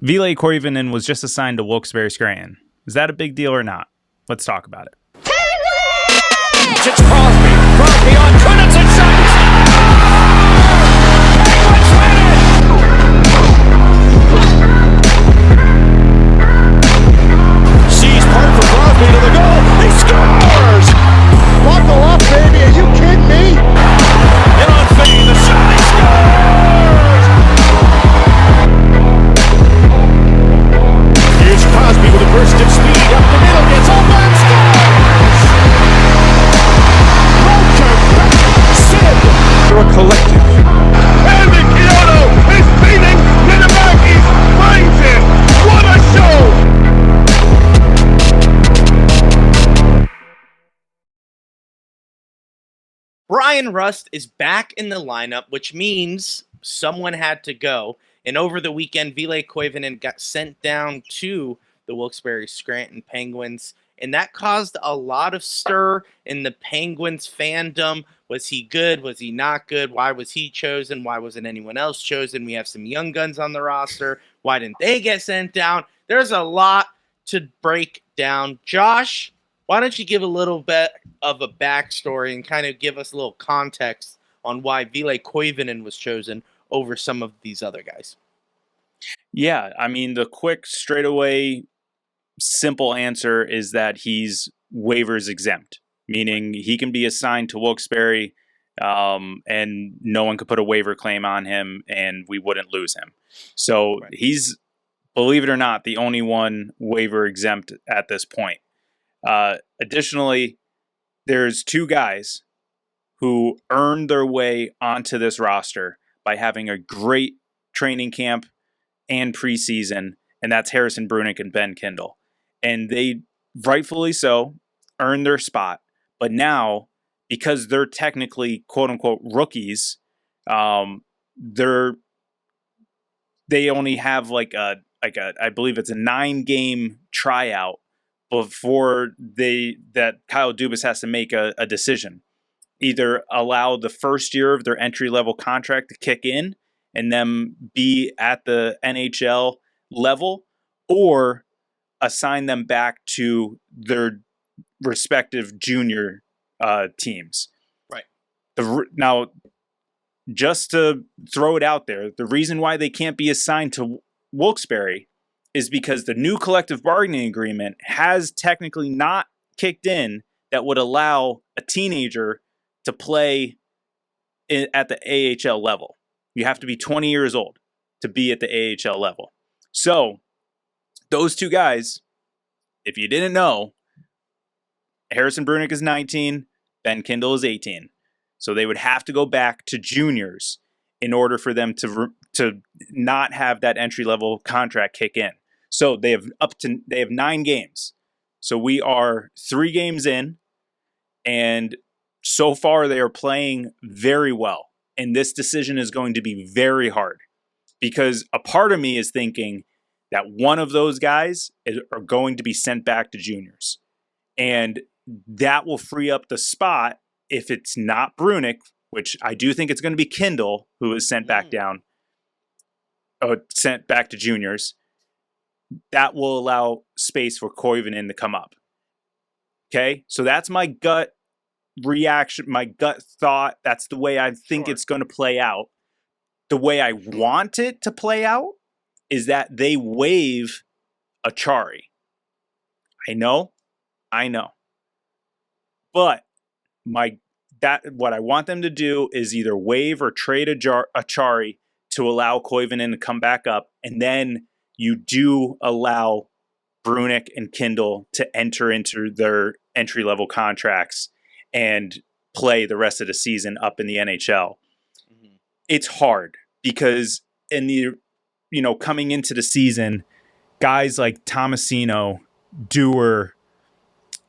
Ville Koivunen was just assigned to Wilkes-Barre Scranton. Is that a big deal or not? Let's talk about it. It's Crosby. Crosby on Kunitz and shot. Penguins win it! Sees part for Crosby to the goal. He scores! Buckle up, baby. Are you kidding me? And on Fane, the shot. He scores! Here's Crosby with a burst of speed up the middle. Gets open. Scores! You're a collective. Andy Kyoto is beating Ninamaki's brains in. What a show! Brian Rust is back in the lineup, which means someone had to go. And over the weekend, Ville Koivunen got sent down to the Wilkes-Barre Scranton Penguins. And that caused a lot of stir in the Penguins fandom. Was he good? Was he not good? Why was he chosen? Why wasn't anyone else chosen? We have some young guns on the roster. Why didn't they get sent down? There's a lot to break down. Josh, why don't you give a little bit of a backstory and kind of give us a little context on why Ville Koivunen was chosen over some of these other guys? Yeah, I mean, the quick, straightaway, simple answer is that he's waivers exempt, meaning he can be assigned to Wilkes-Barre and no one could put a waiver claim on him and we wouldn't lose him. So he's, believe it or not, the only one waiver exempt at this point. Additionally, there's two guys who earned their way onto this roster by having a great training camp and preseason, and that's Harrison Brunick and Ben Kindle. And they, rightfully so, earned their spot. But now, because they're technically quote-unquote rookies, they only have I believe it's a 9-game tryout before that Kyle Dubas has to make a decision. Either allow the first year of their entry-level contract to kick in and then be at the NHL level, or assign them back to their respective junior teams. Right. Now, just to throw it out there, the reason why they can't be assigned to Wilkes-Barre is because the new collective bargaining agreement has technically not kicked in that would allow a teenager to play at the AHL level. You have to be 20 years old to be at the AHL level. So, those two guys, if you didn't know, Harrison Brunick is 19, Ben Kindle is 18. So they would have to go back to juniors in order for them to not have that entry-level contract kick in. So they have 9 games. So we are 3 games in, and so far they are playing very well. And this decision is going to be very hard because a part of me is thinking that one of those guys are going to be sent back to juniors. And that will free up the spot if it's not Brunick, which I do think it's going to be Kindle, who is sent back down, sent back to juniors. That will allow space for Koivunen to come up. Okay? So that's my gut reaction, my gut thought. That's the way I think it's going to play out. The way I want it to play out is that they waive Achari. I know. But what I want them to do is either waive or trade Achari to allow Koivunen to come back up, and then you do allow Brunick and Kindle to enter into their entry-level contracts and play the rest of the season up in the NHL. Mm-hmm. It's hard because coming into the season, guys like Tomasino, Dewar,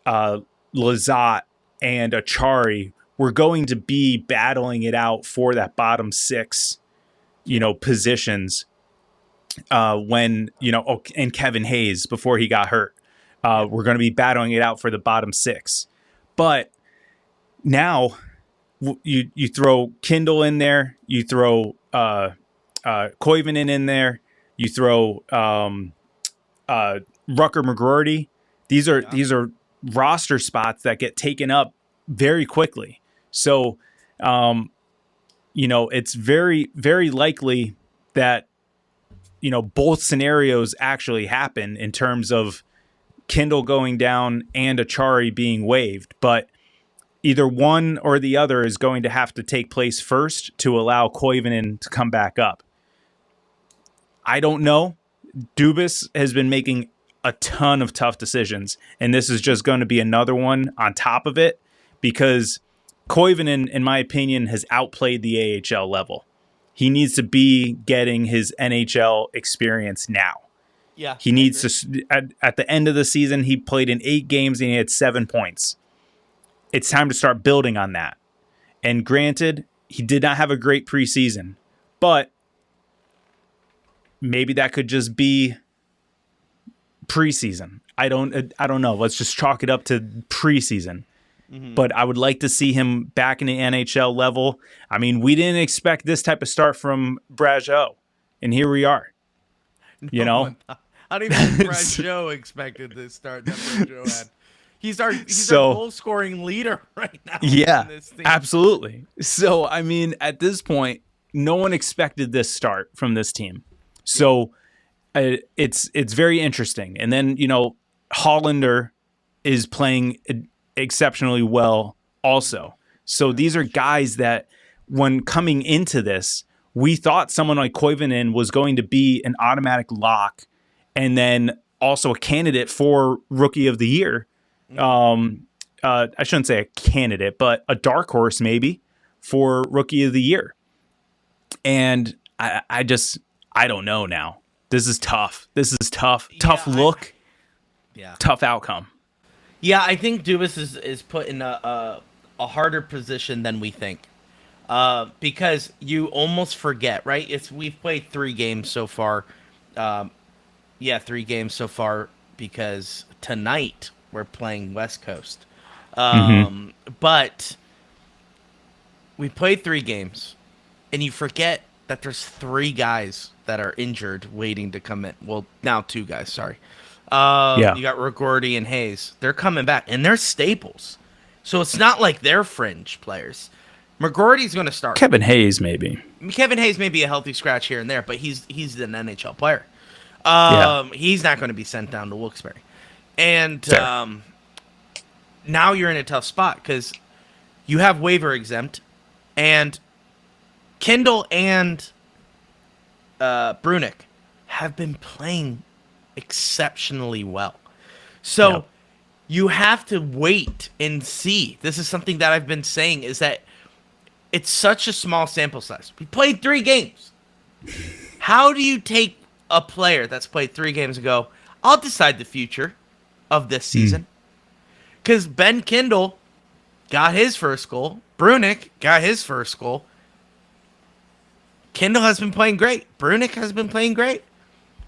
Lizotte, and Achari were going to be battling it out for that bottom 6, positions. And Kevin Hayes before he got hurt, we're going to be battling it out for the bottom 6. But now you throw Kindle in there, you throw Koivunen in there, You throw Rucker McGroarty. These are roster spots that get taken up very quickly. So, it's very, very likely that, both scenarios actually happen in terms of Kindle going down and Achari being waived. But either one or the other is going to have to take place first to allow Koivunen to come back up. I don't know. Dubas has been making a ton of tough decisions, and this is just going to be another one on top of it because Koivunen, in my opinion, has outplayed the AHL level. He needs to be getting his NHL experience now. Yeah, he needs to. At the end of the season, he played in 8 games and he had 7 points. It's time to start building on that. And granted, he did not have a great preseason, but maybe that could just be preseason. I don't know. Let's just chalk it up to preseason. Mm-hmm. But I would like to see him back in the NHL level. I mean, we didn't expect this type of start from Brageau, and here we are. I don't even think Brageau expected this start that Brageau had. He's our goal scoring leader right now. Yeah, absolutely. So, I mean, at this point, no one expected this start from this team. So it's very interesting. And then, Hollander is playing exceptionally well also. So these are guys that when coming into this, we thought someone like Koivunen was going to be an automatic lock and then also a candidate for Rookie of the Year. I shouldn't say a candidate, but a dark horse maybe for Rookie of the Year. And I don't know now. This is tough. Tough look. Tough outcome. Yeah, I think Dubas is put in a harder position than we think. Because you almost forget, right? We've played 3 games so far. 3 games so far because tonight we're playing West Coast. But we played 3 games, and you forget that there's 3 guys that are injured waiting to come in. Well, now 2 guys, sorry. You got McGroarty and Hayes. They're coming back, and they're staples. So it's not like they're fringe players. McGroarty's going to start. Kevin Hayes may be a healthy scratch here and there, but he's an NHL player. He's not going to be sent down to Wilkes-Barre. And now you're in a tough spot because you have waiver exempt, and Kindle and Brunick have been playing exceptionally well. So you have to wait and see. This is something that I've been saying is that it's such a small sample size. We played 3 games. How do you take a player that's played 3 games and go, I'll decide the future of this season? Because Ben Kindle got his first goal. Brunick got his first goal. Kindle has been playing great. Brunick has been playing great.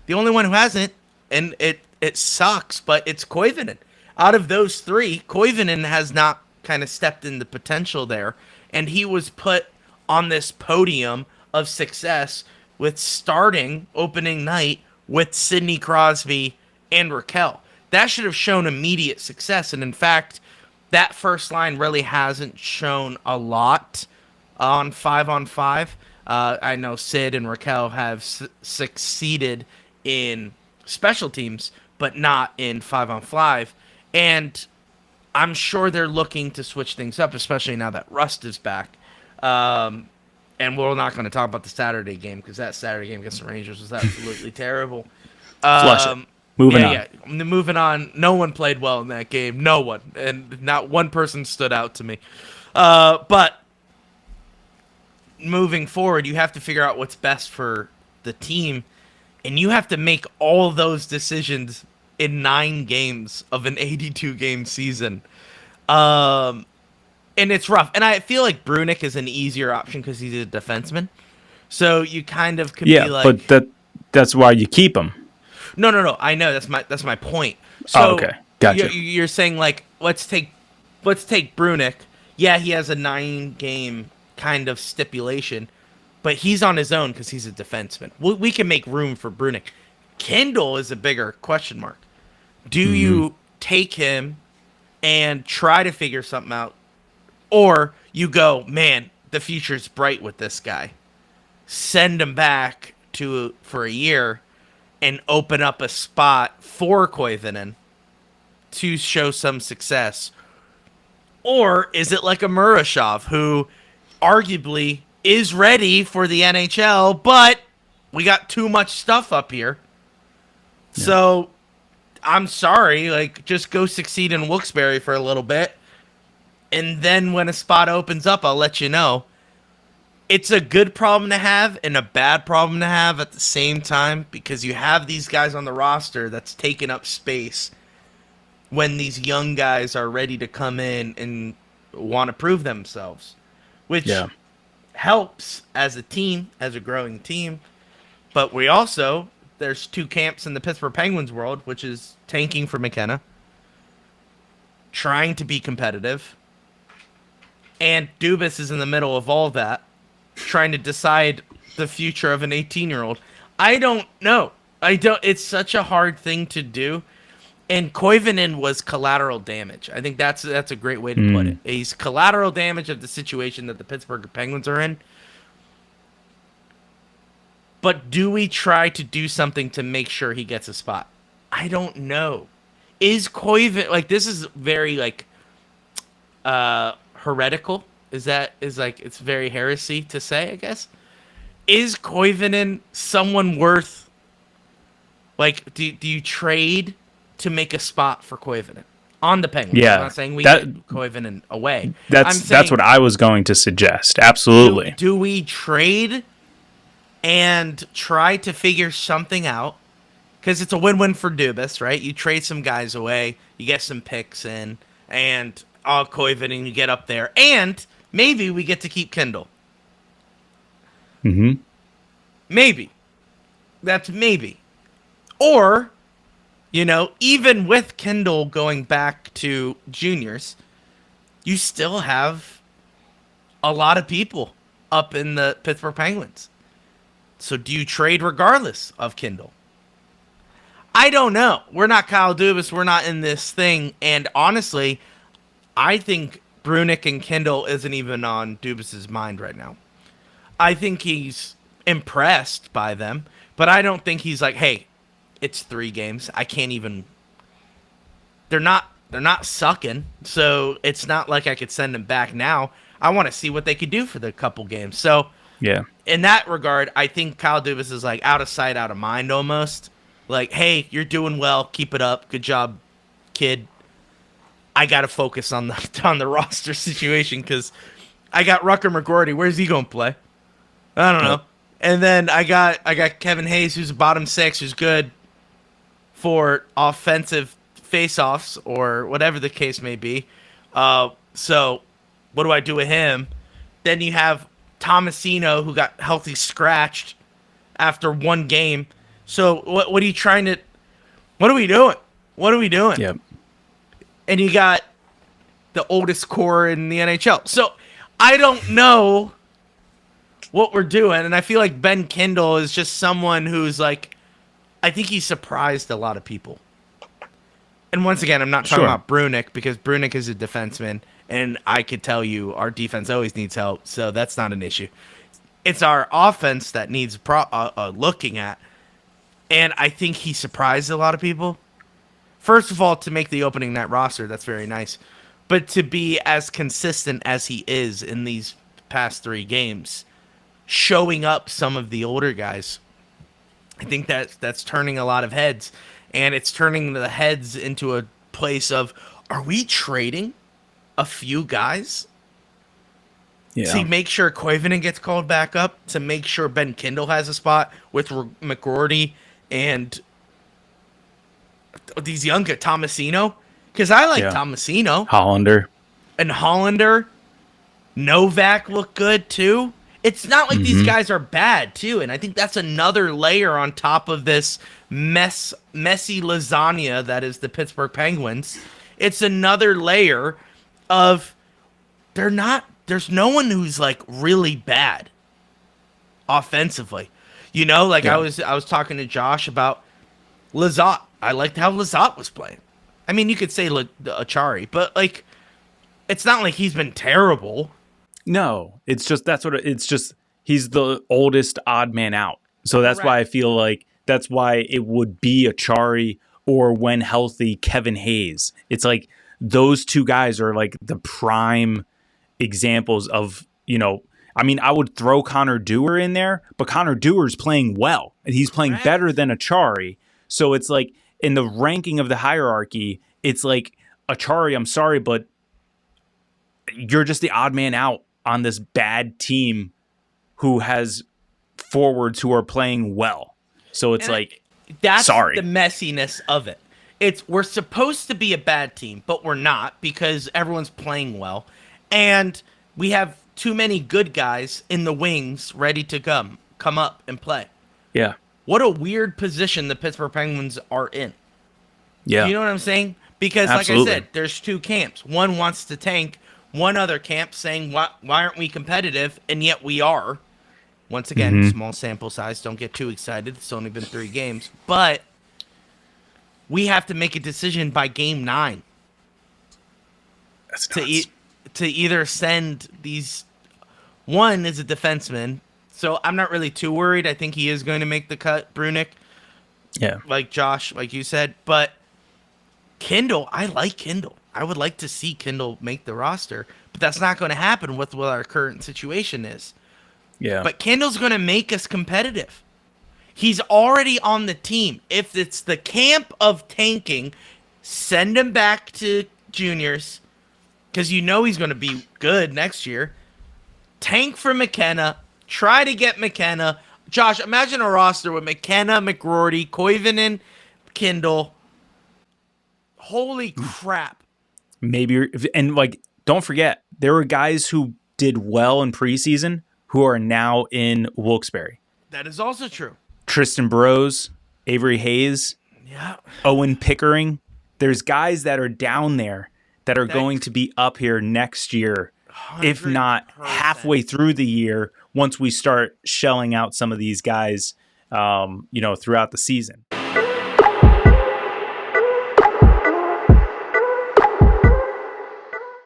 The only one who hasn't, and it sucks, but it's Koivunen. Out of those 3, Koivunen has not kind of stepped in the potential there, and he was put on this podium of success with starting opening night with Sidney Crosby and Raquel. That should have shown immediate success, and in fact, that first line really hasn't shown a lot on 5-on-5. I know Sid and Raquel have succeeded in special teams, but not in 5-on-5. And I'm sure they're looking to switch things up, especially now that Rust is back. And we're not going to talk about the Saturday game because that Saturday game against the Rangers was absolutely terrible. Flush it. Moving on. Yeah, moving on. No one played well in that game. No one. And not one person stood out to me. But moving forward, you have to figure out what's best for the team. And you have to make all those decisions in 9 games of an 82-game season. And it's rough. And I feel like Brunick is an easier option because he's a defenseman. So you kind of could be like... but that's why you keep him. No. I know. That's my point. So okay. Gotcha. You're saying, like, let's take Brunick. Yeah, he has a 9-game kind of stipulation. but he's on his own because he's a defenseman. We can make room for Brunick. Kendall is a bigger question mark. Do you take him and try to figure something out, or you go, man, the future's bright with this guy, send him back for a year and open up a spot for Koivunen to show some success? Or is it like a Murashov, who arguably is ready for the NHL, but we got too much stuff up here. Yeah. So I'm sorry, like, just go succeed in Wilkes-Barre for a little bit, and then when a spot opens up, I'll let you know. It's a good problem to have and a bad problem to have at the same time, because you have these guys on the roster that's taking up space when these young guys are ready to come in and want to prove themselves, which helps as a team, as a growing team. But we also, there's two camps in the Pittsburgh Penguins world, which is tanking for McKenna, trying to be competitive, and Dubas is in the middle of all that, trying to decide the future of an 18-year-old. I don't know. It's such a hard thing to do. And Koivunen was collateral damage. I think that's a great way to put it. He's collateral damage of the situation that the Pittsburgh Penguins are in. But do we try to do something to make sure he gets a spot? I don't know. Is Koivunen, like, this is very, like, heretical. It's very heresy to say, I guess. Is Koivunen someone worth, like, do you trade to make a spot for Koivunen on the Penguins? Yeah, I'm not saying we get Koivunen away. That's what I was going to suggest. Absolutely. Do we trade and try to figure something out? Because it's a win-win for Dubas, right? You trade some guys away, you get some picks in, and Koivunen, you get up there, and maybe we get to keep Kendall. Mm-hmm. Maybe. That's maybe. Or, you know, even with Kendall going back to juniors, you still have a lot of people up in the Pittsburgh Penguins. So do you trade regardless of Kendall? I don't know. We're not Kyle Dubas. We're not in this thing. And honestly, I think Brunick and Kendall isn't even on Dubas's mind right now. I think he's impressed by them, but I don't think he's like, hey, it's 3 games. I can't even. They're not sucking, so it's not like I could send them back now. I want to see what they could do for the couple games. So, yeah, in that regard, I think Kyle Dubas is like out of sight, out of mind almost. Like, hey, you're doing well. Keep it up. Good job, kid. I got to focus on the roster situation because I got Rucker McGroarty. Where's he going to play? I don't know. And then I got Kevin Hayes, who's a bottom 6, who's good for offensive face-offs or whatever the case may be. So what do I do with him? Then you have Tomasino, who got healthy scratched after 1 game. So what are you trying to – what are we doing? What are we doing? Yep. And you got the oldest core in the NHL. So I don't know what we're doing. And I feel like Ben Kendall is just someone who's like – I think he surprised a lot of people. And once again, I'm not talking about Brunick because Brunick is a defenseman, and I could tell you our defense always needs help, so that's not an issue. It's our offense that needs looking at, and I think he surprised a lot of people. First of all, to make the opening night roster, that's very nice. But to be as consistent as he is in these past 3 games, showing up some of the older guys, I think that's turning a lot of heads, and it's turning the heads into a place of, are we trading a few guys to make sure Koivunen gets called back up, to make sure Ben Kendall has a spot with McGroarty and these younger Tomasino? Because I like Tomasino. Hollander. Novak look good, too. It's not like these guys are bad, too, and I think that's another layer on top of this messy lasagna that is the Pittsburgh Penguins. It's another layer of there's no one who's, like, really bad. offensively. You know, like Yeah. I was talking to Josh about Lizotte. I liked how Lizotte was playing. I mean, you could say Achari, but like, it's not like he's been terrible. No, it's just he's the oldest odd man out. So that's why I feel like that's why it would be Achari or when healthy Kevin Hayes. It's like those two guys are like the prime examples of, you know, I mean, I would throw Connor Dewar in there, but Connor Dewar's playing well and he's playing better than Achari. So it's like in the ranking of the hierarchy, it's like Achari, I'm sorry, but you're just the odd man out on this bad team who has forwards who are playing well. So it's that's sorry. The messiness of it. We're supposed to be a bad team, but we're not because everyone's playing well. And we have too many good guys in the wings ready to come up and play. Yeah. What a weird position the Pittsburgh Penguins are in. Yeah. You know what I'm saying? Because Absolutely. like I said, there's two camps. One wants to tank. One other camp saying, why aren't we competitive? And yet we are. Once again, small sample size. Don't get too excited. It's only been 3 games. But we have to make a decision by game 9. That's nuts. To either send these. One is a defenseman. So I'm not really too worried. I think he is going to make the cut, Brunick. Yeah. Like Josh, like you said. But Kindle, I like Kindle. I would like to see Kindle make the roster, but that's not going to happen with what our current situation is. Yeah. But Kindle's going to make us competitive. He's already on the team. If it's the camp of tanking, send him back to juniors because you know he's going to be good next year. Tank for McKenna. Try to get McKenna. Josh, imagine a roster with McKenna, McGroarty, Koivunen, Kindle. Holy crap. Maybe, and like, don't forget, there were guys who did well in preseason who are now in Wilkes-Barre. That is also true. Tristan Burrows, Avery Hayes, Yeah. Owen Pickering. There's guys that are down there that are going to be up here next year, if not 100%. halfway through the year, once we start shelling out some of these guys, throughout the season.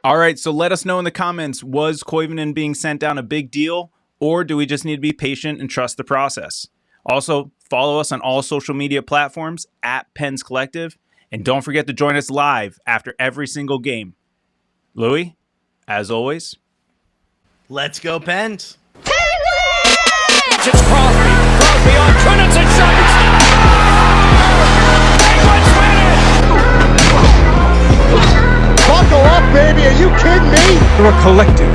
All right, so let us know in the comments, was Koivunen being sent down a big deal, or do we just need to be patient and trust the process? Also, follow us on all social media platforms at Pens Collective, and don't forget to join us live after every single game. Louie, as always, Let's go, Pens. It's Crosby. Crosby on Trinidad shot. Penguins win it! Buckle up, baby. Are you kidding me? You're a collective.